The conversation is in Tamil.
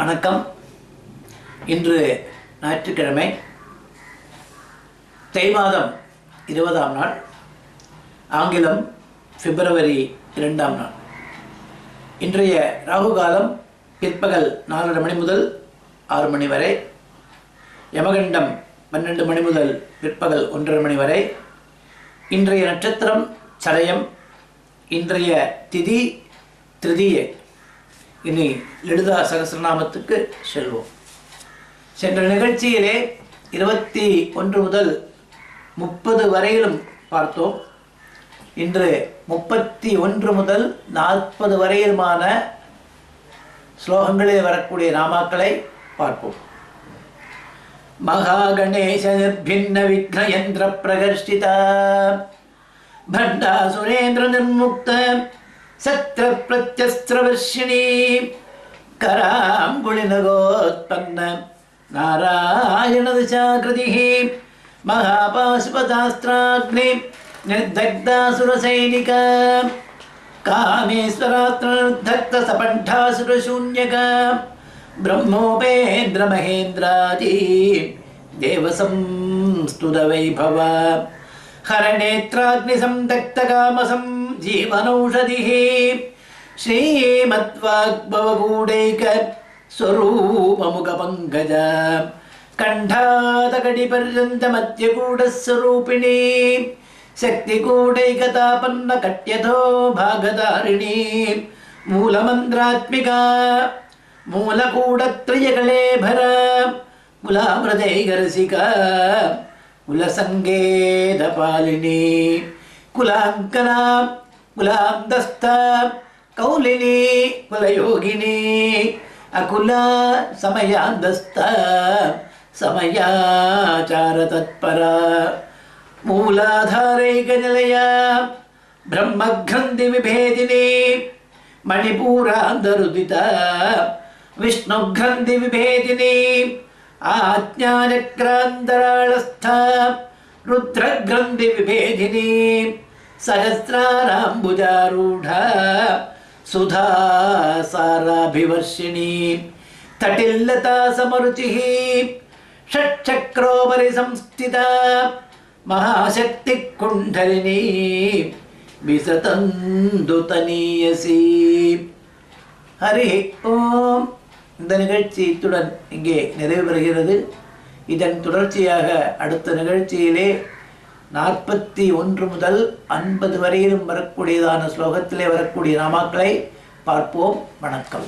வணக்கம். இன்று ஞாயிற்றுக்கிழமை, தை மாதம் 20ஆம் நாள், ஆங்கிலம் பிப்ரவரி 2ஆம் நாள். இன்றைய ராகு காலம் பிற்பகல் 4:30 மணி முதல் 6 மணி வரை, யமகண்டம் 12 மணி முதல் பிற்பகல் 1:30 மணி வரை. இன்றைய நட்சத்திரம் சதயம். இன்றைய திதி திருதியை. இனி லலிதா சகஸ்ரநாமத்துக்கு செல்வோம். சென்ற நிகழ்ச்சியிலே 21 முதல் 30 வரையிலும் பார்த்தோம். இன்று 31 முதல் 40 வரையிலுமான ஸ்லோகங்களில் வரக்கூடிய நாமாக்களை பார்ப்போம். மகா கணேச நிர்பின்ன விக்னயந்திர பிரகர்ஷிதா பண்டா சுரேந்திர நிர்முக்த சத்ர பிரத்யஸ்திரவர்ஷிணி கராங்குளிநகோத்பன்ன நாராயண திசாகிருதி மகாபாசுபதாஸ்திராக்னி நிர்தக்தாசுரசைனிக காமேஸ்வராஸ்திர நிர்தக்த சபண்டாசுரசூன்யக பிரம்மோபேந்திர மகேந்திராதி தேவசம்ஸ்துத வைபவ ஹரநேத்ராக்னி சம்தக்த காமசம் ஜீவனௌஷதிः ஸ்ரீமத்வாக்பவகூடைக ஸ்வரூபமுகபங்கஜ கண்டாதகடிபர்யந்த மத்யகூடஸ்வரூபிணி சக்திகூடைகதாபன்ன கட்யதோ பாகதாரிணி மூலமந்திராத்மிகா மூலகூடத்ரயகலேபர குலாமிருதைகரசிகா குலசங்கேதபாலினி குலாங்கனா குலாந்தஸ்த கௌலினி குலயோகினி அகுல சமயாந்தஸ்த சமயாச்சார தத்பர மூலாதாரைகநிலைய பிரம்மக்ரந்தி விபேதினி மணிபூராந்தருதித விஷ்ணுக்ரந்தி விபேதினி ஆஜ்ஞானக்ராந்தராளஸ்த ருத்ரக்ரந்தி விபேதினி சஹஸ்ராராம்புஜாரூಢ சுதாசாராபிவர்ஷிணி தட்டில்லதா சமருச்சிः ஷட்சக்ரோபரி சம்ஸ்திதா மகாசக்தி குண்டலினி விசதந்துதனீயசி. ஹரி ஓம். இந்த நிகழ்ச்சி இத்துடன் இங்கே நிறைவு பெறுகிறது. இதன் தொடர்ச்சியாக அடுத்த நிகழ்ச்சியிலே 41 முதல் 50 வரையிலும் வரக்கூடியதான ஸ்லோகத்திலே வரக்கூடிய நாமாக்களை பார்ப்போம். வணக்கம்.